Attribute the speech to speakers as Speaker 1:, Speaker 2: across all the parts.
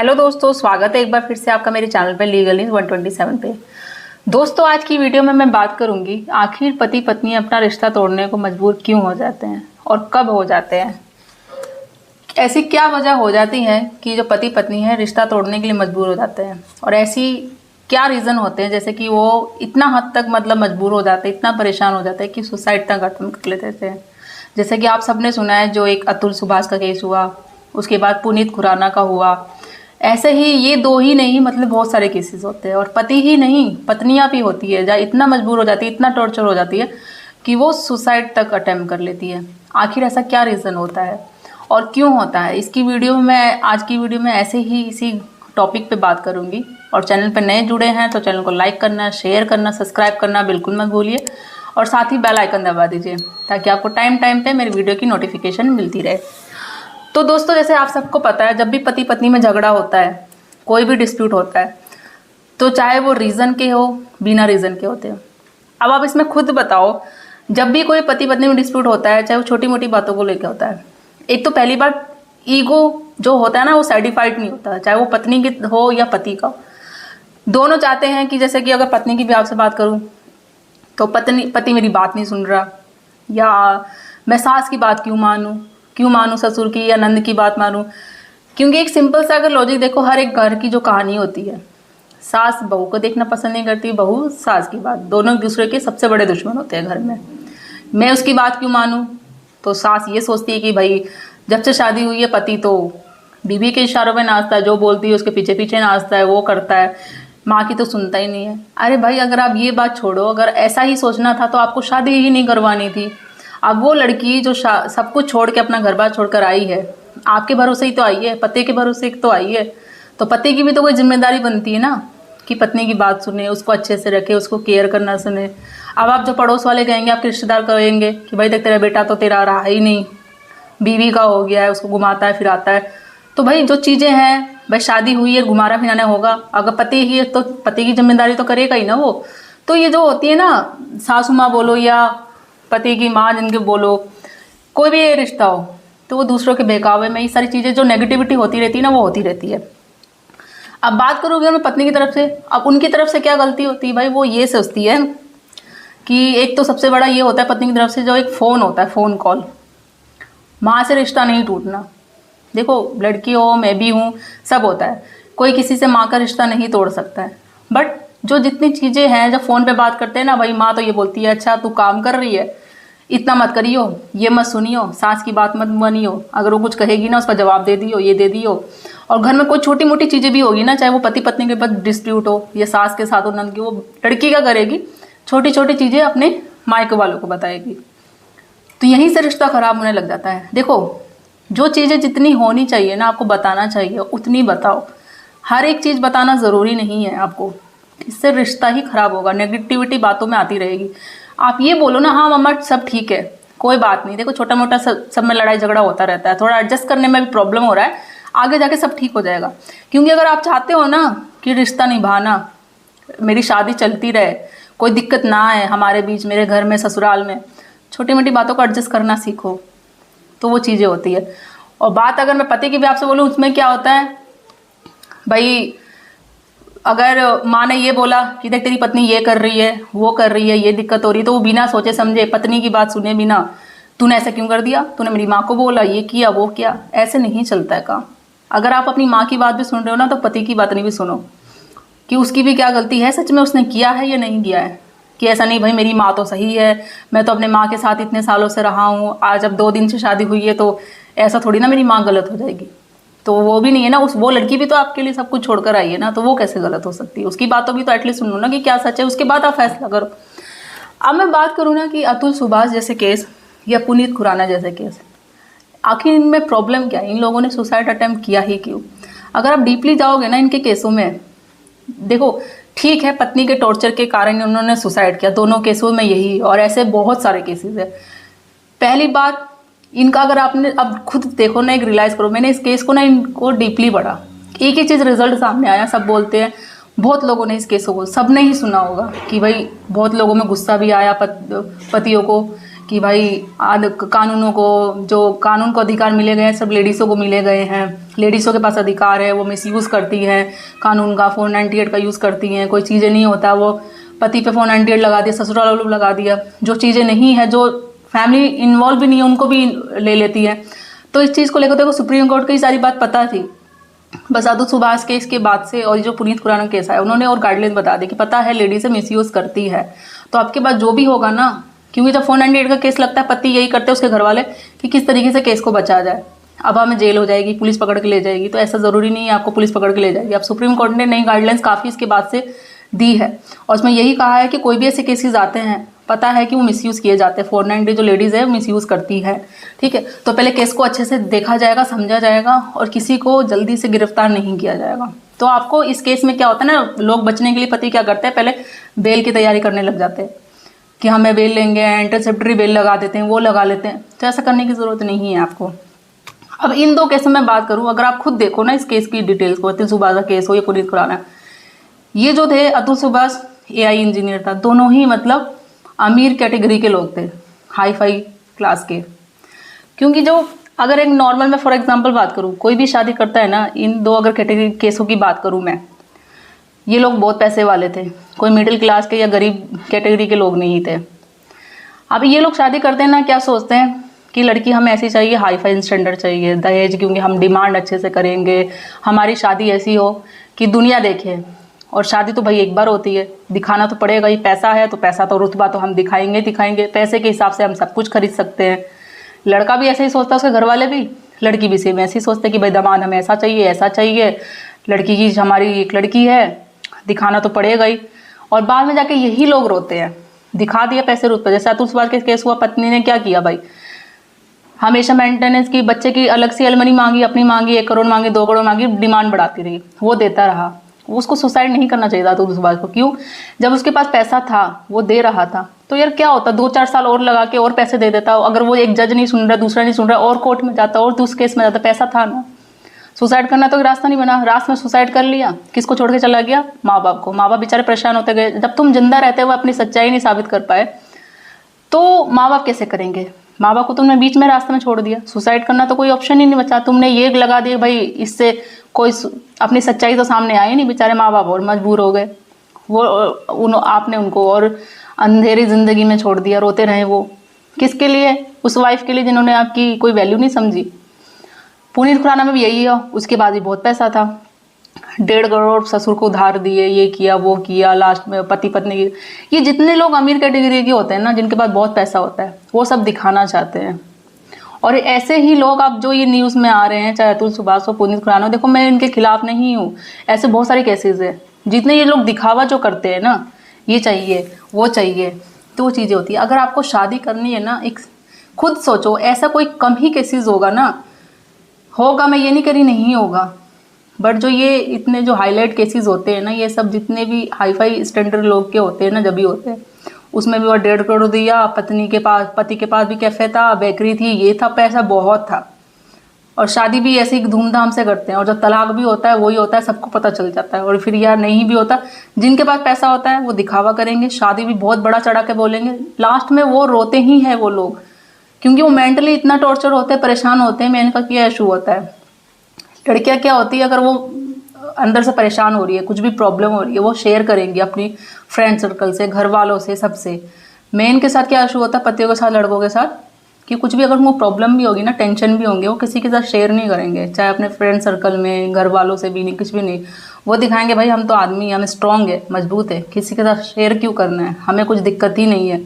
Speaker 1: Hello दोस्तों, स्वागत है एक बार फिर से आपका मेरे चैनल पे लीगल न्यूज़ 127 पे। दोस्तों, आज की वीडियो में मैं बात करूंगी आखिर पति पत्नी अपना रिश्ता तोड़ने को मजबूर क्यों हो जाते हैं और कब हो जाते हैं। ऐसी क्या वजह हो जाती है कि जो पति पत्नी है रिश्ता तोड़ने के लिए मजबूर हो जाते हैं, और ऐसी क्या रीज़न होते हैं जैसे कि वो इतना हद तक मजबूर हो जाते हैं, इतना परेशान हो जाते हैं कि सुसाइड तक अटेम्प्ट कर लेते हैं। जैसे कि आप सबने सुना है जो एक अतुल सुभाष का केस हुआ, उसके बाद पुनीत खुराना का हुआ। ऐसे ही ये दो ही नहीं, बहुत सारे केसेस होते हैं। और पति ही नहीं, पत्नियां भी होती है जहाँ इतना मजबूर हो जाती है, इतना टॉर्चर हो जाती है कि वो सुसाइड तक अटेम्प्ट कर लेती है। आखिर ऐसा क्या रीज़न होता है और क्यों होता है, इसकी वीडियो में आज की वीडियो में ऐसे ही इसी टॉपिक पे बात करूँगी। और चैनल पर नए जुड़े हैं तो चैनल को लाइक करना, शेयर करना, सब्सक्राइब करना बिल्कुल मत भूलिए, और साथ ही बेल आइकन दबा दीजिए ताकि आपको टाइम टाइम पे मेरी वीडियो की नोटिफिकेशन मिलती रहे। तो दोस्तों, जैसे आप सबको पता है, जब भी पति पत्नी में झगड़ा होता है, कोई भी डिस्प्यूट होता है, तो चाहे वो रीज़न के हो, बिना रीज़न के होते हैं। अब आप इसमें खुद बताओ, जब भी कोई पति पत्नी में डिस्प्यूट होता है, चाहे वो छोटी मोटी बातों को लेकर होता है, एक तो पहली बात ईगो जो होता है ना, वो सर्टिफाइड नहीं होता, चाहे वो पत्नी की हो या पति का। दोनों चाहते हैं कि जैसे कि अगर पत्नी की भी आपसे बात करूँ तो पति मेरी बात नहीं सुन रहा, या मैं सास की बात क्यों मानूं, ससुर की या नंद की बात मानूं। क्योंकि एक सिंपल सा अगर लॉजिक देखो, हर एक घर की जो कहानी होती है, सास बहू को देखना पसंद नहीं करती, बहू सास की बात, दोनों एक दूसरे के सबसे बड़े दुश्मन होते हैं घर में। मैं उसकी बात क्यों मानूं, तो सास ये सोचती है कि भाई जब से शादी हुई है पति तो बीवी के इशारों में नाचता है, जो बोलती है उसके पीछे पीछे नाचता है, वो करता है, माँ की तो सुनता ही नहीं है। अरे भाई, अगर आप ये बात छोड़ो, अगर ऐसा ही सोचना था तो आपको शादी ही नहीं करवानी थी। अब वो लड़की जो सब कुछ छोड़ के अपना घर बार छोड़कर आई है, आपके भरोसे ही तो आई है, पति के भरोसे ही तो आई है, तो पति की भी तो कोई जिम्मेदारी बनती है ना कि पत्नी की बात सुने, उसको अच्छे से रखे, उसको केयर करना सुने। अब आप जो पड़ोस वाले कहेंगे, आपके रिश्तेदार कहेंगे कि भाई देख, तेरा बेटा तो तेरा रहा ही नहीं, बीवी का हो गया है, उसको घुमाता है फिराता है। तो भाई जो चीज़ें हैं, भाई शादी हुई है, घुमाना फिराना होगा, अगर पति ही है तो पति की जिम्मेदारी तो करेगा ही ना वो। तो ये जो होती है ना, सासू माँ बोलो या पति की माँ जिनके बोलो, कोई भी ये रिश्ता हो, तो वो दूसरों के बहकावे में ये सारी चीज़ें जो नेगेटिविटी होती रहती है ना, वो होती रहती है। अब बात करूँगी मैं पत्नी की तरफ से, अब उनकी तरफ से क्या गलती होती है भाई, वो ये सोचती है कि एक तो सबसे बड़ा ये होता है पत्नी की तरफ से, जो एक फ़ोन होता है, फ़ोन कॉल, माँ से रिश्ता नहीं टूटना। देखो, लड़की हो, मैं भी हूँ, सब होता है, कोई किसी से माँ का रिश्ता नहीं तोड़ सकता है। बट जो जितनी चीज़ें हैं, जब फ़ोन पे बात करते हैं ना भाई, माँ तो ये बोलती है अच्छा तू काम कर रही है, इतना मत करियो, ये मत सुनियो, सास की बात मत मानियो, अगर वो कुछ कहेगी ना उसका जवाब दे दियो, ये दे दियो। और घर में कोई छोटी मोटी चीज़ें भी होगी ना, चाहे वो पति पत्नी के पास डिस्प्यूट हो या सास के साथ हो, नंद की, वो लड़की क्या करेगी, छोटी छोटी चीज़ें अपने मायके वालों को बताएगी। तो यहीं से रिश्ता ख़राब होने लग जाता है। देखो, जो चीज़ें जितनी होनी चाहिए ना, आपको बताना चाहिए उतनी बताओ। हर एक चीज़ बताना ज़रूरी नहीं है आपको, इससे रिश्ता ही ख़राब होगा, नेगेटिविटी बातों में आती रहेगी। आप ये बोलो ना, हाँ मम्मा सब ठीक है, कोई बात नहीं, देखो छोटा मोटा सब में लड़ाई झगड़ा होता रहता है, थोड़ा एडजस्ट करने में भी प्रॉब्लम हो रहा है, आगे जाके सब ठीक हो जाएगा। क्योंकि अगर आप चाहते हो ना कि रिश्ता निभाना, मेरी शादी चलती रहे, कोई दिक्कत ना आए हमारे बीच, मेरे घर में, ससुराल में, छोटी मोटी बातों को एडजस्ट करना सीखो, तो वो चीज़ें होती है। और बात अगर मैं पति की भी आपसे बोलूँ, उसमें क्या होता है भाई, अगर माँ ने ये बोला कि देख तेरी पत्नी ये कर रही है, वो कर रही है, ये दिक्कत हो रही है, तो वो बिना सोचे समझे, पत्नी की बात सुने बिना, तूने ऐसा क्यों कर दिया, तूने मेरी माँ को बोला, ये किया वो किया, ऐसे नहीं चलता है काम। अगर आप अपनी माँ की बात भी सुन रहे हो ना, तो पति की बात नहीं भी सुनो कि उसकी भी क्या गलती है, सच में उसने किया है या नहीं किया है। कि ऐसा नहीं भाई मेरी माँ तो सही है, मैं तो अपने माँ के साथ इतने सालों से रहा हूँ, आज अब 2 दिन से शादी हुई है तो ऐसा थोड़ी ना मेरी माँ गलत हो जाएगी। तो वो भी नहीं है ना, वो लड़की भी तो आपके लिए सब कुछ छोड़कर आई है ना, तो वो कैसे गलत हो सकती है, उसकी बातों भी तो एटलीस्ट सुन लो ना कि क्या सच है, उसके बाद आप फैसला करो। अब मैं बात करूँ ना कि अतुल सुभाष जैसे केस या पुनीत खुराना जैसे केस, आखिर इनमें प्रॉब्लम क्या है, इन लोगों ने सुसाइड अटैम्प्ट किया ही क्यों। अगर आप डीपली जाओगे ना इनके केसों में, देखो ठीक है पत्नी के टॉर्चर के कारण उन्होंने सुसाइड किया, दोनों केसों में यही, और ऐसे बहुत सारे केसेस है। पहली बात इनका, अगर आपने अब खुद देखो ना, एक रियलाइज़ करो, मैंने इस केस को ना इनको डीपली पढ़ा, एक ही चीज़ रिजल्ट सामने आया, सब बोलते हैं, बहुत लोगों ने इस केसों को, सब ने ही सुना होगा कि भाई बहुत लोगों में गुस्सा भी आया पतियों को कि भाई कानूनों को, जो कानून को अधिकार मिले गए हैं सब लेडीज़ों को मिले गए हैं, लेडीज़ों के पास अधिकार है, वो मिसयूज़ करती हैं कानून का, 498 का यूज़ करती हैं, कोई चीज़ें नहीं होता वो पति पे 498 लगा दिया, ससुराल वालों लगा दिया, जो चीज़ें नहीं है, जो फैमिली इन्वॉल्व भी नहीं है उनको भी ले लेती है। तो इस चीज़ को लेकर देखो सुप्रीम कोर्ट को ये सारी बात पता थी, बस अतुल सुभाष केस के बाद से और जो पुनीत खुराना केस आया उन्होंने और गाइडलाइन बता दी कि पता है लेडीज़ मिसयूज़ करती है, तो आपके पास जो भी होगा ना, क्योंकि जब 498 का केस लगता है पति यही करते हैं उसके घर वाले कि किस तरीके से केस को बचा जाए। अब हमें जेल हो जाएगी, पुलिस पकड़ के ले जाएगी, तो ऐसा ज़रूरी नहीं है आपको पुलिस पकड़ के ले जाएगी। अब सुप्रीम कोर्ट ने नई गाइडलाइंस काफ़ी इसके बाद से दी है और उसमें यही कहा है कि कोई भी ऐसे केसेस आते हैं पता है कि वो मिसयूज़ किए जाते हैं, 498 जो लेडीज़ है मिसयूज़ करती है, ठीक है, तो पहले केस को अच्छे से देखा जाएगा, समझा जाएगा और किसी को जल्दी से गिरफ्तार नहीं किया जाएगा। तो आपको इस केस में क्या होता है ना, लोग बचने के लिए पति क्या करते हैं, पहले बेल की तैयारी करने लग जाते हैं कि हमें बेल लेंगे, इंटरसेप्टरी बेल लगा देते हैं, वो लगा लेते हैं, तो ऐसा करने की ज़रूरत नहीं है आपको। अब इन दो केस में मैं बात करूँ, अगर आप खुद देखो ना इस केस की डिटेल्स को, अतुल सुभाष का केस हो या पुनीत खुराना, ये जो थे अतुल सुभाष AI इंजीनियर था, दोनों ही मतलब अमीर कैटेगरी के लोग थे, हाई फाई क्लास के। क्योंकि जो अगर एक नॉर्मल में फॉर एग्जांपल बात करूँ, कोई भी शादी करता है ना, इन दो अगर कैटेगरी केसों की बात करूँ मैं, ये लोग बहुत पैसे वाले थे, कोई मिडिल क्लास के या गरीब कैटेगरी के लोग नहीं थे। अब ये लोग शादी करते हैं ना, क्या सोचते हैं कि लड़की हमें ऐसी चाहिए, हाई फाई स्टैंडर्ड चाहिए, दहेज, क्योंकि हम डिमांड अच्छे से करेंगे, हमारी शादी ऐसी हो कि दुनिया देखे। और शादी तो भाई एक बार होती है, दिखाना तो पड़ेगा ही, पैसा है तो पैसा तो रुतबा तो हम दिखाएंगे, पैसे के हिसाब से हम सब कुछ खरीद सकते हैं। लड़का भी ऐसे ही सोचता है, उसके घर वाले भी, लड़की भी सेम ऐसे ही सोचते हैं कि भाई दामाद हमें ऐसा चाहिए, ऐसा चाहिए, लड़की की हमारी एक लड़की है, दिखाना तो पड़ेगा ही। और बाद में जाके यही लोग रोते हैं, दिखा दिया पैसे रुतबा। जैसे अतुल सुभाष के केस हुआ, पत्नी ने क्या किया भाई, हमेशा मेंटेनेंस की, बच्चे की अलग से एलिमनी मांगी, अपनी मांगी, 1 करोड़ मांगी, 2 करोड़ मांगी, डिमांड बढ़ाती रही, वो देता रहा। उसको सुसाइड नहीं करना चाहिए था अतुल सुभाष को, क्यों, जब उसके पास पैसा था वो दे रहा था, तो यार क्या होता, 2-4 साल और लगा के और पैसे दे देता। अगर वो एक जज नहीं सुन रहा, दूसरा नहीं सुन रहा, और कोर्ट में जाता और दूसरे केस में जाता, पैसा था ना। सुसाइड करना तो रास्ता नहीं बना, रास्ते में सुसाइड कर लिया, किसको छोड़ के चला गया, माँ बाप को। माँ बाप बेचारे परेशान होते गए, जब तुम जिंदा रहते हुए अपनी सच्चाई नहीं साबित कर पाए तो माँ बाप कैसे करेंगे। माँ बाप को तुमने बीच में रास्ते में छोड़ दिया, सुसाइड करना तो कोई ऑप्शन ही नहीं बचा, तुमने ये लगा दिया भाई इससे कोई अपनी सच्चाई तो सामने आई नहीं, बेचारे माँ बाप और मजबूर हो गए, आपने उनको और अंधेरी जिंदगी में छोड़ दिया, रोते रहे वो, किसके लिए, उस वाइफ के लिए जिन्होंने आपकी कोई वैल्यू नहीं समझी। पुनीत खुराना में भी यही है, उसके बाद भी बहुत पैसा था, 1.5 करोड़ ससुर को उधार दिए, ये किया वो किया, लास्ट में पति पत्नी की। ये जितने लोग अमीर कैटेगरी के होते हैं ना, जिनके पास बहुत पैसा होता है, वो सब दिखाना चाहते हैं। और ऐसे ही लोग अब जो ये न्यूज़ में आ रहे हैं, चाहे अतुल सुभाष हो, पुनीत खुराना हो, देखो मैं इनके खिलाफ नहीं हूँ, ऐसे बहुत सारे केसेस है, जितने ये लोग दिखावा जो करते हैं ना, ये चाहिए वो चाहिए, तो वो चीज़ें होती है। अगर आपको शादी करनी है ना, एक खुद सोचो, ऐसा कोई कम ही केसेस होगा ना, होगा, मैं ये नहीं करी नहीं होगा, बट जो ये इतने जो हाईलाइट केसेस होते हैं ना, ये सब जितने भी हाई फाई स्टैंडर्ड लोग के होते हैं ना, जब भी होते हैं, उसमें भी वो 1.5 करोड़ दिया, पति के पास भी कैफे था, बेकरी थी, ये था, पैसा बहुत था। और शादी भी ऐसे ही धूमधाम से करते हैं, और जब तलाक भी होता है वही होता है, सबको पता चल जाता है। और फिर यार नहीं भी होता, जिनके पास पैसा होता है वो दिखावा करेंगे, शादी भी बहुत बड़ा चढ़ा के बोलेंगे, लास्ट में वो रोते ही हैं वो लोग, क्योंकि वो मेंटली इतना टॉर्चर होते हैं, परेशान होते हैं। मैंने कहा क्या इशू होता है, लड़कियां क्या होती है, अगर वो अंदर से परेशान हो रही है, कुछ भी प्रॉब्लम हो रही है, वो शेयर करेंगी अपनी फ्रेंड सर्कल से, घर वालों से, सबसे। मेन के साथ क्या इशू होता है, पतियों के साथ, लड़कों के साथ, कि कुछ भी अगर उनको प्रॉब्लम भी होगी ना, टेंशन भी होंगे, वो किसी के साथ शेयर नहीं करेंगे, चाहे अपने फ्रेंड सर्कल में, घर वालों से भी नहीं, कुछ भी नहीं। वो दिखाएंगे भाई हम तो आदमी, हम स्ट्रांग है, मजबूत है, किसी के साथ शेयर क्यों करना है, हमें कुछ दिक्कत ही नहीं है।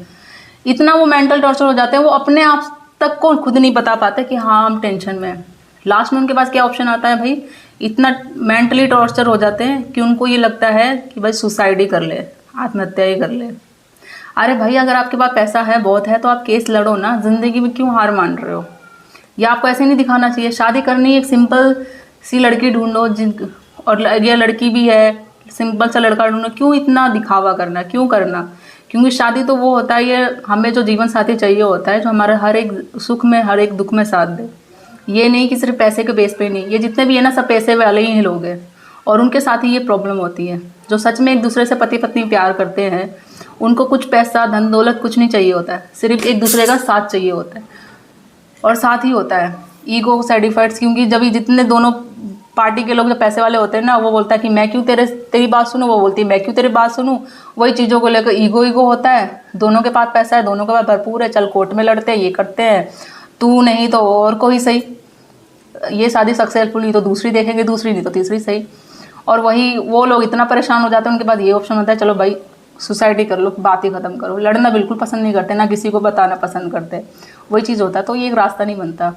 Speaker 1: इतना वो मेंटल टॉर्चर हो जाते हैं, वो अपने आप तक को खुद नहीं बता पाते कि हाँ हम टेंशन में हैं। लास्ट में उनके पास क्या ऑप्शन आता है भाई, इतना मेंटली टॉर्चर हो जाते हैं कि उनको ये लगता है कि भाई सुसाइड ही कर ले, आत्महत्या ही कर ले। अरे भाई अगर आपके पास पैसा है, बहुत है, तो आप केस लड़ो ना, जिंदगी में क्यों हार मान रहे हो। या आपको ऐसे नहीं दिखाना चाहिए, शादी करनी एक सिंपल सी लड़की ढूंढो, और ये लड़की भी है, सिंपल सा लड़का ढूंढो, क्यों इतना दिखावा करना, क्यों करना। क्योंकि शादी तो वो होता है, ये हमें जो जीवन साथी चाहिए होता है, जो हमारे हर एक सुख में, हर एक दुख में साथ दे। ये नहीं कि सिर्फ पैसे के बेस पे नहीं, ये जितने भी है ना, सब पैसे वाले ही लोग हैं, और उनके साथ ही ये प्रॉब्लम होती है। जो सच में एक दूसरे से पति पत्नी प्यार करते हैं, उनको कुछ पैसा धन दौलत कुछ नहीं चाहिए होता है, सिर्फ एक दूसरे का साथ चाहिए होता है। और साथ ही होता है ईगो सर्टिफाइड्स, क्योंकि जब जितने दोनों पार्टी के लोग जो पैसे वाले होते हैं ना, वो बोलता है कि मैं क्यों तेरी बात सुनूं, वो बोलती है मैं क्यों तेरी बात सुनूं। वही चीज़ों को लेकर ईगो होता है। दोनों के पास पैसा है, दोनों के पास भरपूर है, चल कोर्ट में लड़ते हैं, ये करते हैं, तू नहीं तो और कोई सही, ये शादी सक्सेसफुल हुई तो दूसरी देखेंगे, दूसरी नहीं तो तीसरी सही। और वही वो लोग इतना परेशान हो जाते हैं, उनके पास ये ऑप्शन होता है चलो भाई सुसाइड ही कर लो, बात ही ख़त्म करो। लड़ना बिल्कुल पसंद नहीं करते, ना किसी को बताना पसंद करते, वही चीज़ होता है। तो ये एक रास्ता नहीं बनता।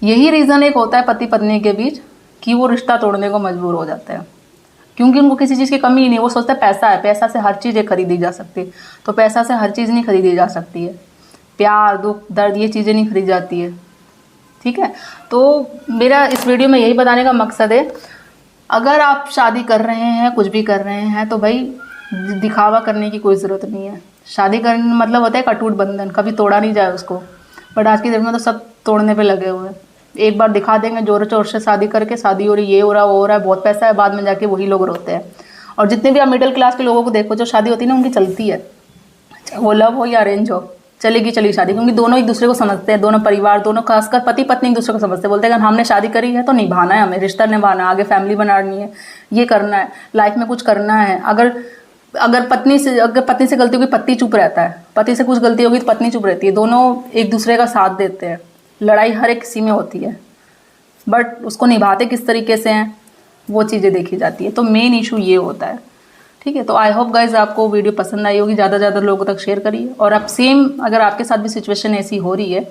Speaker 1: यही रीज़न एक होता है पति पत्नी के बीच कि वो रिश्ता तोड़ने को मजबूर हो जाते हैं, क्योंकि उनको किसी चीज़ की कमी ही नहीं। वो सोचते हैं पैसा है, पैसा से हर चीज़ खरीदी जा सकती है, तो पैसा से हर चीज़ नहीं खरीदी जा सकती है। प्यार, दुख, दर्द, ये चीज़ें नहीं खरीदी जाती है। ठीक है, तो मेरा इस वीडियो में यही बताने का मकसद है, अगर आप शादी कर रहे हैं, कुछ भी कर रहे हैं, तो भाई दिखावा करने की कोई ज़रूरत नहीं है। शादी करने मतलब होता है अटूट बंधन, कभी तोड़ा नहीं जाए उसको। बट आज की डेट में तो सब तोड़ने पे लगे हुए हैं। एक बार दिखा देंगे जोर शोर से शादी करके, शादी हो रही, ये हो रहा, वो हो रहा है, बहुत पैसा है, बाद में जाके वही लोग रोते हैं। और जितने भी आप मिडिल क्लास के लोगों को देखो, जो शादी होती है ना उनकी चलती है, वो लव हो या अरेंज हो, चली शादी, क्योंकि दोनों एक दूसरे को समझते हैं, दोनों परिवार, दोनों खासकर पति पत्नी एक दूसरे को समझते हैं। बोलते हैं अगर हमने शादी करी है तो निभाना है, हमें रिश्ता निभाना है, आगे फैमिली बनानी है, ये करना है, लाइफ में कुछ करना है। अगर पत्नी से गलती होगी, पति चुप रहता है, पति से कुछ गलती होगी तो पत्नी चुप रहती है। दोनों एक दूसरे का साथ देते हैं। लड़ाई हर एक किसी में होती है, बट उसको निभाते किस तरीके से हैं वो चीज़ें देखी जाती है। तो मेन इशू ये होता है। ठीक है, तो आई होप गाइज आपको वीडियो पसंद आई होगी, ज़्यादा से ज़्यादा लोगों तक शेयर करिए। और आप सेम अगर आपके साथ भी सिचुएशन ऐसी हो रही है,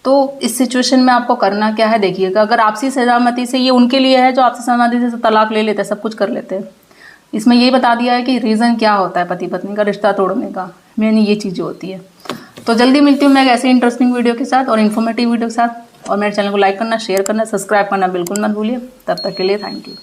Speaker 1: तो इस सिचुएशन में आपको करना क्या है देखिएगा। अगर आपसी सहमति से, ये उनके लिए है जो आपसी सहमति से तलाक ले लेते हैं, सब कुछ कर लेते हैं। इसमें यही बता दिया है कि रीज़न क्या होता है पति पत्नी का रिश्ता तोड़ने का, मेन ये चीज़ें होती है। तो जल्दी मिलती हूँ मैं एक ऐसे इंटरेस्टिंग वीडियो के साथ और इन्फॉर्मेटिव वीडियो के साथ। और मेरे चैनल को लाइक करना, शेयर करना, सब्सक्राइब करना बिल्कुल मत भूलिए। तब तक के लिए थैंक यू।